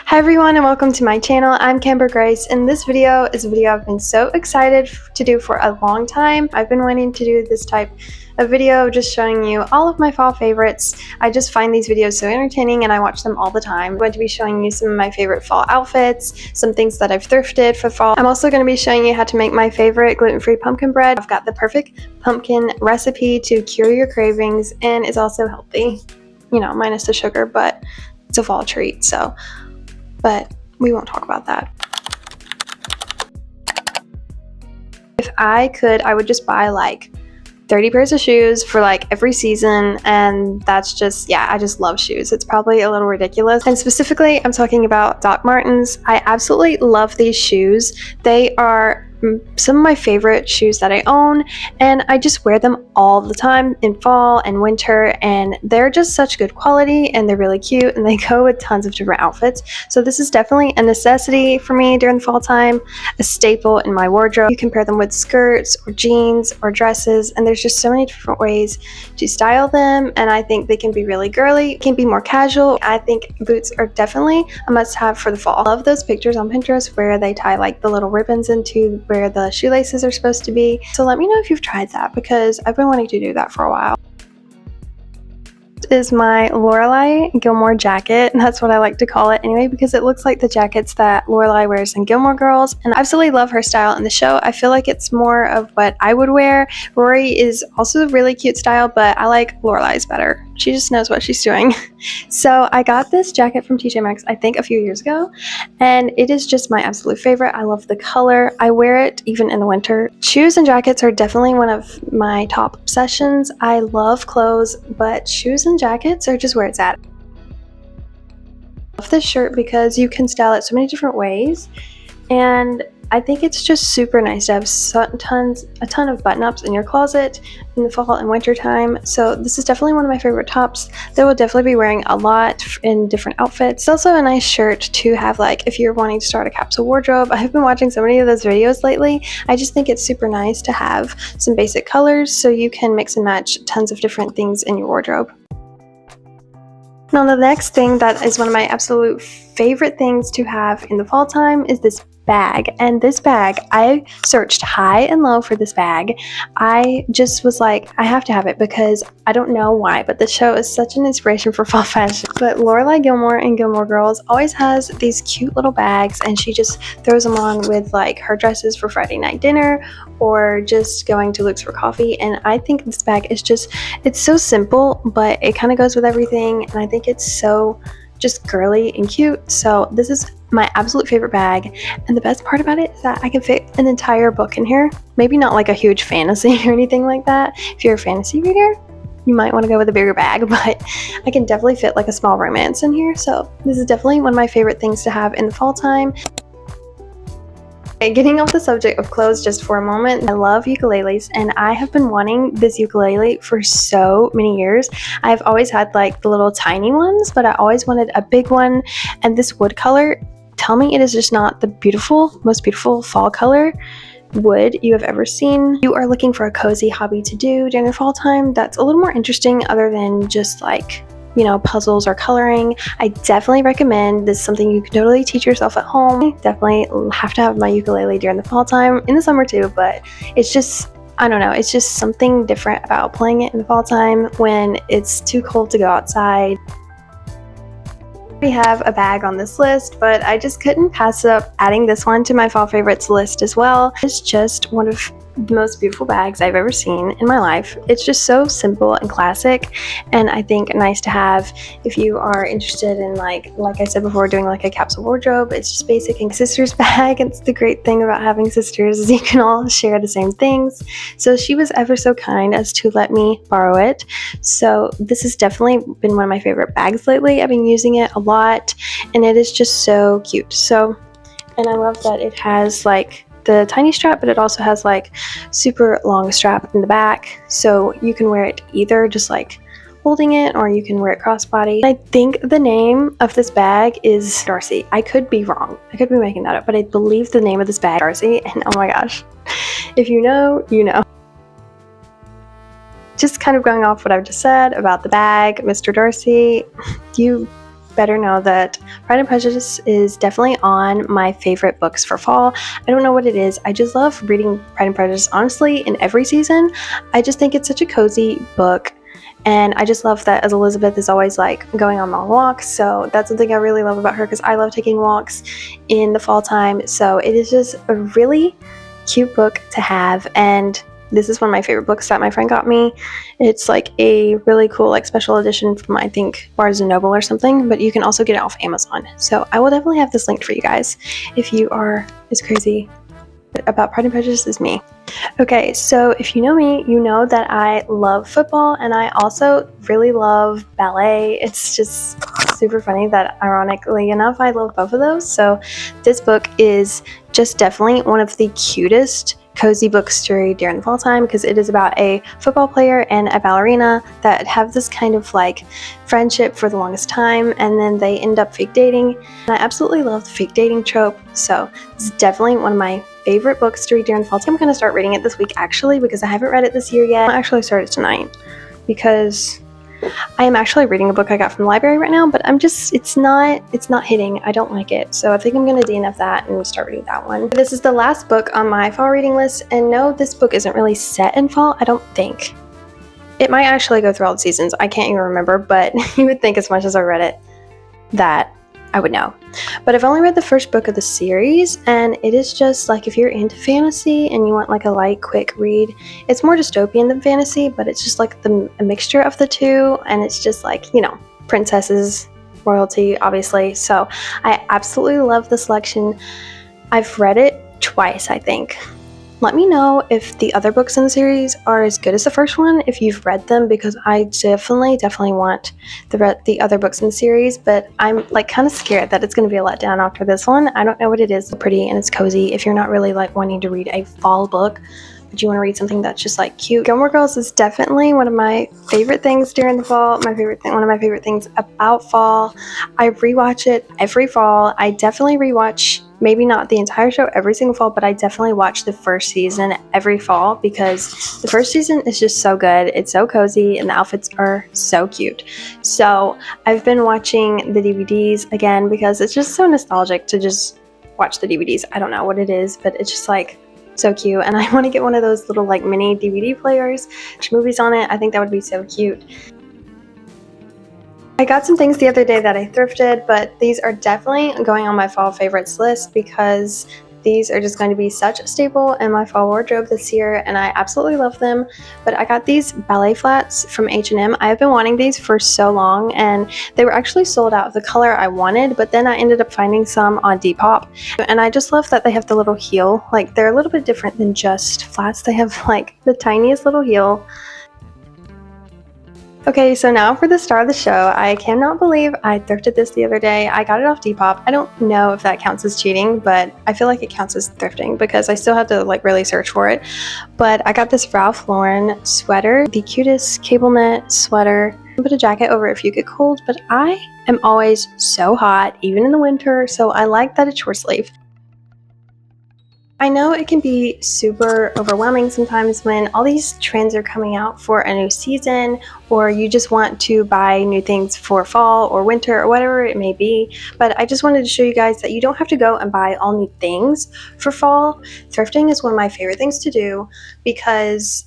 Hi everyone and welcome to my channel. I'm Camber Grace and this video is a video I've been so excited to do for a long time. I've been wanting to do this type of video just showing you all of my fall favorites. I just find these videos so entertaining and I watch them all the time. I'm going to be showing you some of my favorite fall outfits, some things that I've thrifted for fall. I'm also going to be showing you how to make my favorite gluten-free pumpkin bread. I've got the perfect pumpkin recipe to cure your cravings and is also healthy. You know, minus the sugar, but it's a fall treat, so. But we won't talk about that. If I could, I would just buy like 30 pairs of shoes for like every season, and that's just, yeah, I just love shoes. It's probably a little ridiculous. And specifically, I'm talking about Doc Martens. I absolutely love these shoes. They are some of my favorite shoes that I own, and I just wear them all the time in fall and winter, and they're just such good quality and they're really cute and they go with tons of different outfits. So this is definitely a necessity for me during the fall time, a staple in my wardrobe. You can pair them with skirts or jeans or dresses, and there's just so many different ways to style them, and I think they can be really girly, can be more casual. I think boots are definitely a must-have for the fall. I love those pictures on Pinterest where they tie like the little ribbons into where the shoelaces are supposed to be. So let me know if you've tried that, because I've been wanting to do that for a while. Is my Lorelai Gilmore jacket, and that's what I like to call it anyway, because it looks like the jackets that Lorelai wears in Gilmore Girls, and I absolutely love her style in the show. I feel like it's more of what I would wear. Rory is also a really cute style, but I like Lorelai's better. She just knows what she's doing. So I got this jacket from TJ Maxx I think a few years ago, and it is just my absolute favorite. I love the color. I wear it even in the winter. Shoes and jackets are definitely one of my top obsessions. I love clothes, but shoes and jackets are just where it's at. I love this shirt because you can style it so many different ways, and I think it's just super nice to have a ton of button-ups in your closet in the fall and winter time. So this is definitely one of my favorite tops that we'll definitely be wearing a lot in different outfits. It's also a nice shirt to have, like, if you're wanting to start a capsule wardrobe. I've been watching so many of those videos lately. I just think it's super nice to have some basic colors so you can mix and match tons of different things in your wardrobe. Now the next thing that is one of my absolute favorite things to have in the fall time is this bag. And this bag, I searched high and low for this bag. I just was like, I have to have it, because I don't know why, but the show is such an inspiration for fall fashion. But Lorelai Gilmore in Gilmore Girls always has these cute little bags, and she just throws them on with like her dresses for Friday night dinner or just going to Luke's for coffee. And I think this bag is just, it's so simple, but it kind of goes with everything, and I think it's so just girly and cute. So this is my absolute favorite bag, and the best part about it is that I can fit an entire book in here. Maybe not like a huge fantasy or anything like that. If you're a fantasy reader, you might want to go with a bigger bag, but I can definitely fit like a small romance in here. So this is definitely one of my favorite things to have in the fall time. Getting off the subject of clothes just for a moment, I love ukuleles, and I have been wanting this ukulele for so many years. I've always had like the little tiny ones, but I always wanted a big one, and this wood color, tell me it is just not the most beautiful fall color wood you have ever seen. You are looking for a cozy hobby to do during the fall time that's a little more interesting other than just like, you know, puzzles or coloring. I definitely recommend this. Is something you can totally teach yourself at home. Definitely have to have my ukulele during the fall time, in the summer too, but it's just, I don't know, it's just something different about playing it in the fall time when it's too cold to go outside. We have a bag on this list, but I just couldn't pass up adding this one to my fall favorites list as well. It's just one of the most beautiful bags I've ever seen in my life. It's just so simple and classic, and I think nice to have if you are interested in like I said before, doing like a capsule wardrobe. It's just basic. And sister's bag, it's the great thing about having sisters is you can all share the same things. So she was ever so kind as to let me borrow it. So this has definitely been one of my favorite bags lately. I've been using it a lot, and it is just so cute. So, and I love that it has like the tiny strap, but it also has like super long strap in the back, so you can wear it either just like holding it, or you can wear it crossbody. I think the name of this bag is Darcy. I could be wrong, I could be making that up, but I believe the name of this bag is Darcy, and oh my gosh, if you know, you know. Just kind of going off what I've just said about the bag, Mr. Darcy, you better know that Pride and Prejudice is definitely on my favorite books for fall. I don't know what it is. I just love reading Pride and Prejudice, honestly, in every season. I just think it's such a cozy book. And I just love that as Elizabeth is always like going on long walks. So that's something I really love about her, because I love taking walks in the fall time. So it is just a really cute book to have. And this is one of my favorite books that my friend got me. It's like a really cool like special edition from, I think, Barnes & Noble or something, but you can also get it off Amazon. So I will definitely have this linked for you guys if you are as crazy about Pride and Prejudice as me. Okay, so if you know me, you know that I love football, and I also really love ballet. It's just super funny that, ironically enough, I love both of those. So this book is just definitely one of the cutest cozy books to read during the fall time, because it is about a football player and a ballerina that have this kind of like friendship for the longest time, and then they end up fake dating. And I absolutely love the fake dating trope, so this is definitely one of my favorite books to read during the fall time. I'm going to start reading it this week, actually, because I haven't read it this year yet. I'll actually start it tonight, because I am actually reading a book I got from the library right now, but it's not hitting. I don't like it. So I think I'm going to DNF that and start reading that one. This is the last book on my fall reading list, and no, this book isn't really set in fall, I don't think. It might actually go through all the seasons. I can't even remember, but you would think as much as I read it that I would know. But I've only read the first book of the series, and it is just like, if you're into fantasy and you want like a light, quick read, it's more dystopian than fantasy, but it's just like a mixture of the two, and it's just like, you know, princesses, royalty, obviously. So I absolutely love the selection. I've read it twice, I think. Let me know if the other books in the series are as good as the first one, if you've read them, because I definitely want the other books in the series, but I'm like kind of scared that it's going to be a letdown after this one. I don't know what it is. It's pretty and it's cozy. If you're not really like wanting to read a fall book, but you want to read something that's just like cute, Gilmore Girls is definitely one of my favorite things during the fall. One of my favorite things about fall. I rewatch it every fall. I definitely rewatch, maybe not the entire show every single fall, but I definitely watch the first season every fall, because the first season is just so good. It's so cozy and the outfits are so cute. So I've been watching the DVDs again, because it's just so nostalgic to just watch the DVDs. I don't know what it is, but it's just like so cute, and I want to get one of those little like mini DVD players, movies on it. I think that would be so cute. I got some things the other day that I thrifted, but these are definitely going on my fall favorites list, because these are just going to be such a staple in my fall wardrobe this year, and I absolutely love them. But I got these ballet flats from H&M. I have been wanting these for so long, and they were actually sold out of the color I wanted, but then I ended up finding some on Depop, and I just love that they have the little heel. Like, they're a little bit different than just flats. They have like the tiniest little heel. Okay, so now for the star of the show. I cannot believe I thrifted this the other day. I got it off Depop. I don't know if that counts as cheating, but I feel like it counts as thrifting, because I still had to like really search for it. But I got this Ralph Lauren sweater, the cutest cable knit sweater. Put a jacket over it if you get cold, but I am always so hot, even in the winter, so I like that it's short sleeve. I know it can be super overwhelming sometimes when all these trends are coming out for a new season, or you just want to buy new things for fall or winter or whatever it may be. But I just wanted to show you guys that you don't have to go and buy all new things for fall. Thrifting is one of my favorite things to do, because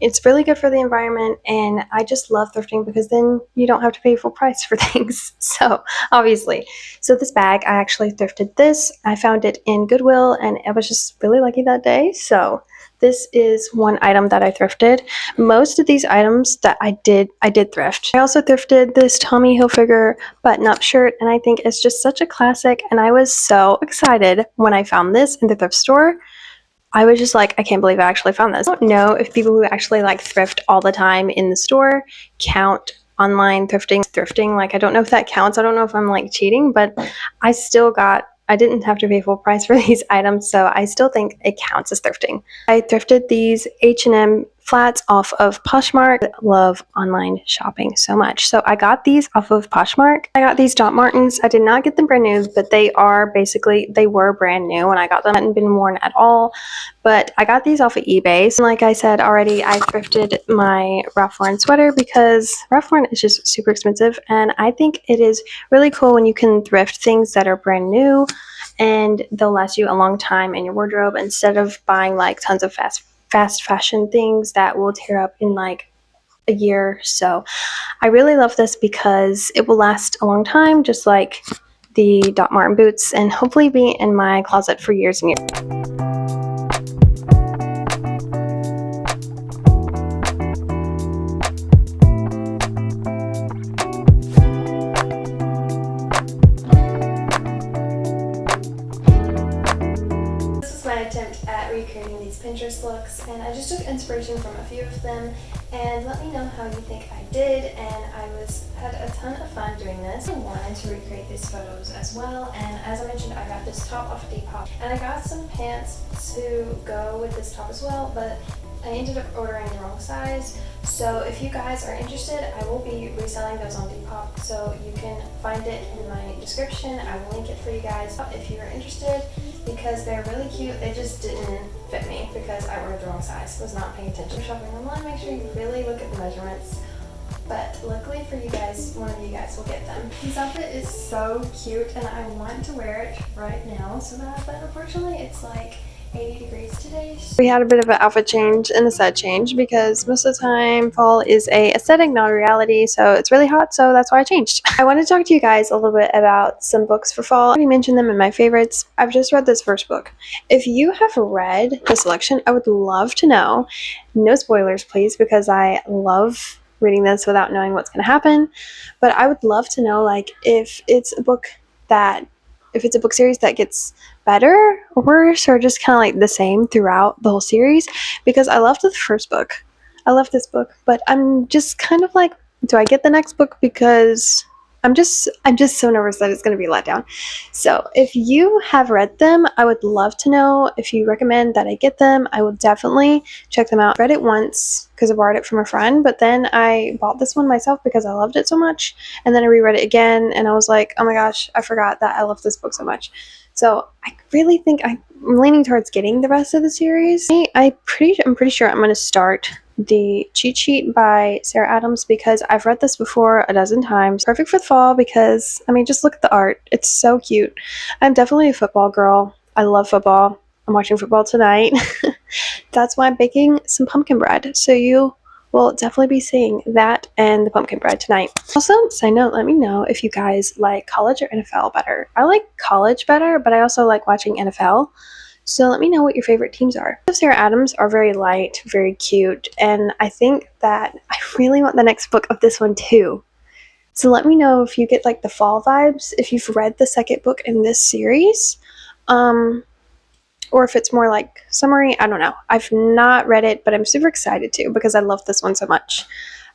it's really good for the environment, and I just love thrifting because then you don't have to pay full price for things. So obviously, so this bag, I actually thrifted this. I found it in Goodwill, and I was just really lucky that day. So this is one item that I thrifted. Most of these items that I did thrift. I also thrifted this Tommy Hilfiger button-up shirt, and I think it's just such a classic, and I was so excited when I found this in the thrift store. I was just like, I can't believe I actually found this. I don't know if people who actually like thrift all the time in the store count online thrifting. Like, I don't know if that counts. I don't know if I'm like cheating, but I didn't have to pay full price for these items, so I still think it counts as thrifting. I thrifted these H&M flats off of Poshmark. I love online shopping so much. So I got these off of Poshmark. I got these Doc Martens. I did not get them brand new, but they were brand new when I got them. They hadn't been worn at all. But I got these off of eBay. So like I said already, I thrifted my Ralph Lauren sweater because Ralph Lauren is just super expensive. And I think it is really cool when you can thrift things that are brand new and they'll last you a long time in your wardrobe instead of buying like tons of fast fashion things that will tear up in like a year. So I really love this because it will last a long time, just like the Doc Marten boots, and hopefully be in my closet for years and years. Attempt at recreating these Pinterest looks, and I just took inspiration from a few of them, and let me know how you think I did. And I had a ton of fun doing this. I wanted to recreate these photos as well, and as I mentioned, I got this top off Depop, and I got some pants to go with this top as well, but I ended up ordering the wrong size. So if you guys are interested, I will be reselling those on Depop, so you can find it in my description. I will link it for you guys if you are interested, because they're really cute. They just didn't fit me because I ordered the wrong size. Was not paying attention. If you're shopping online, make sure you really look at the measurements. But luckily for you guys, one of you guys will get them. This outfit is so cute, and I want to wear it right now so bad, but unfortunately it's like 80 degrees today. We had a bit of an outfit change and a set change because most of the time fall is a aesthetic, not a reality. So it's really hot, so that's why I changed. I want to talk to you guys a little bit about some books for fall. I already mentioned them in my favorites. I've just read this first book. If you have read the selection, I would love to know. No spoilers, please, because I love reading this without knowing what's going to happen. But I would love to know, like, if it's a book series that gets better or worse, or just kind of like the same throughout the whole series, because I loved the first book. I love this book, but I'm just kind of like, do I get the next book? Because I'm just so nervous that it's going to be a letdown. So if you have read them, I would love to know. If you recommend that I get them, I will definitely check them out. I read it once because I borrowed it from a friend, but then I bought this one myself because I loved it so much, and then I reread it again and I was like, oh my gosh, I forgot that I love this book so much. So I really think I'm leaning towards getting the rest of the series. I'm pretty sure I'm going to start the Cheat Sheet by Sarah Adams because I've read this before a dozen times. Perfect for the fall because, I mean, just look at the art. It's so cute. I'm definitely a football girl. I love football. I'm watching football tonight. That's why I'm baking some pumpkin bread. So you will definitely be seeing that and the pumpkin bread tonight. Also, side note, let me know if you guys like college or NFL better. I like college better, but I also like watching NFL. So let me know what your favorite teams are. Sarah Adams are very light, very cute, and I think that I really want the next book of this one too. So let me know if you get like the fall vibes, if you've read the second book in this series, or if it's more like summery. I don't know. I've not read it, but I'm super excited to because I love this one so much.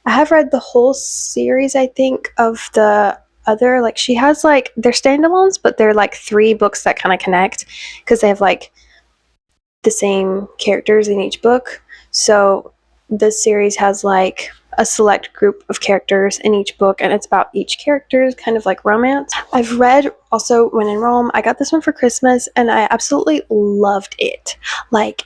I have read the whole series, I think, of the other, like, she has like, they're standalones, but they're like 3 books that kind of connect because they have like the same characters in each book. So this series has like a select group of characters in each book, and it's about each character's kind of like romance. I've read also When in Rome. I got this one for Christmas and I absolutely loved it. Like,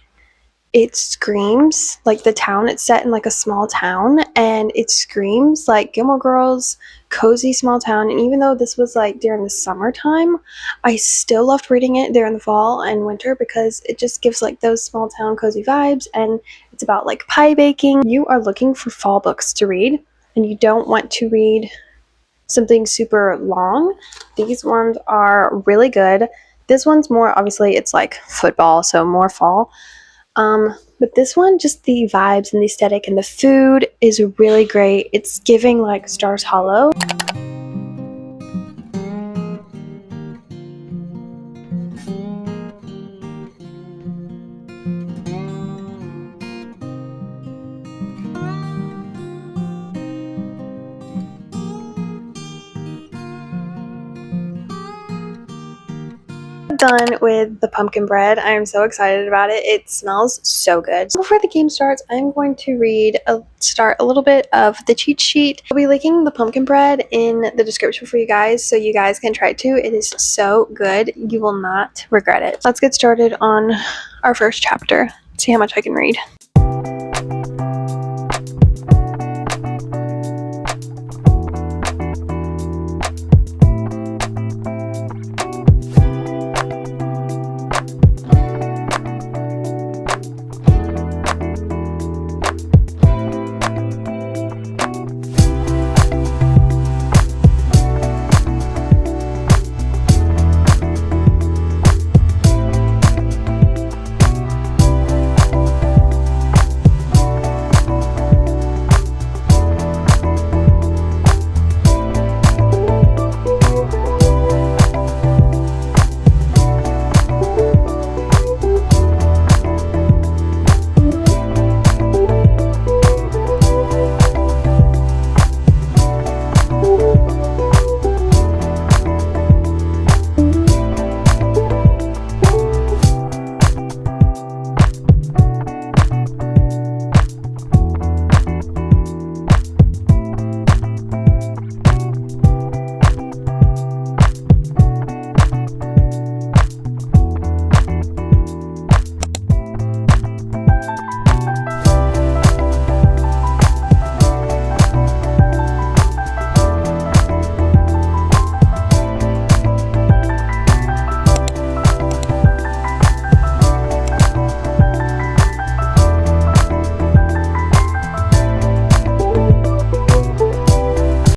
it screams like the town. It's set in like a small town, and it screams like Gilmore Girls, cozy small town. And even though this was like during the summertime, I still loved reading it during the fall and winter because it just gives like those small town cozy vibes. And it's about like pie baking. You are looking for fall books to read and you don't want to read something super long. These ones are really good. This one's more, obviously it's like football, so more fall. But this one, just the vibes and the aesthetic and the food is really great. It's giving like Stars Hollow. done with the pumpkin bread. I am so excited about it. It smells so good. Before the game starts, I'm going to start a little bit of the cheat sheet. I'll be linking the pumpkin bread in the description for you guys so you guys can try it too. It is so good. You will not regret it. Let's get started on our first chapter. See how much I can read.